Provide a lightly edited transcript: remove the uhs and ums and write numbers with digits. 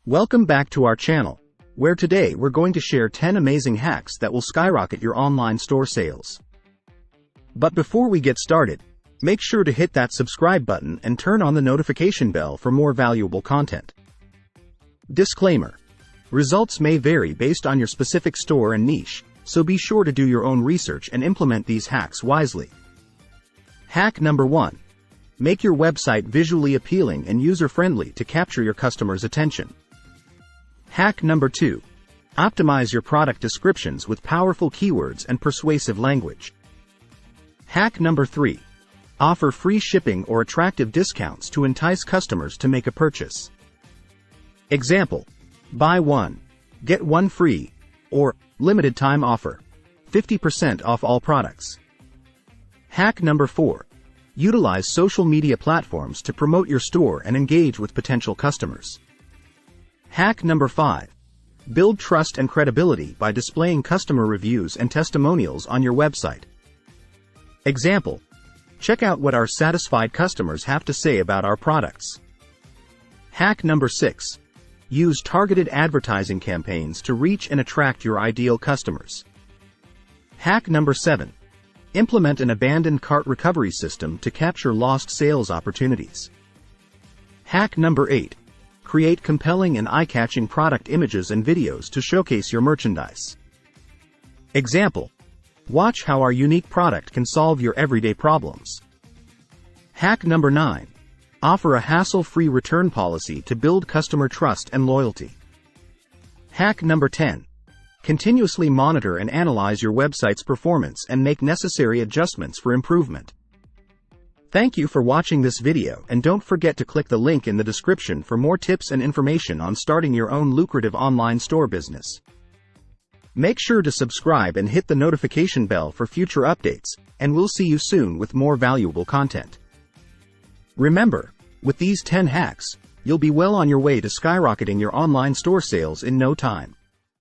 Welcome back to our channel, where today we're going to share 10 amazing hacks that will skyrocket your online store sales. But before we get started, make sure to hit that subscribe button and turn on the notification bell for more valuable content. Disclaimer: results may vary based on your specific store and niche, so be sure to do your own research and implement these hacks wisely. Hack number 1. Make your website visually appealing and user-friendly to capture your customers' attention. Hack number 2. Optimize your product descriptions with powerful keywords and persuasive language. Hack number 3. Offer free shipping or attractive discounts to entice customers to make a purchase. Example: buy one, get one free, or limited time offer, 50% off all products. Hack number 4. Utilize social media platforms to promote your store and engage with potential customers. Hack number 5. Build trust and credibility by displaying customer reviews and testimonials on your website. Example: check out what our satisfied customers have to say about our products. Hack number 6. Use targeted advertising campaigns to reach and attract your ideal customers. Hack number 7. Implement an abandoned cart recovery system to capture lost sales opportunities. Hack number 8. Create compelling and eye-catching product images and videos to showcase your merchandise. Example: watch how our unique product can solve your everyday problems. Hack number 9. Offer a hassle-free return policy to build customer trust and loyalty. Hack number 10. Continuously monitor and analyze your website's performance and make necessary adjustments for improvement. Thank you for watching this video, and don't forget to click the link in the description for more tips and information on starting your own lucrative online store business. Make sure to subscribe and hit the notification bell for future updates, and we'll see you soon with more valuable content. Remember, with these 10 hacks, you'll be well on your way to skyrocketing your online store sales in no time.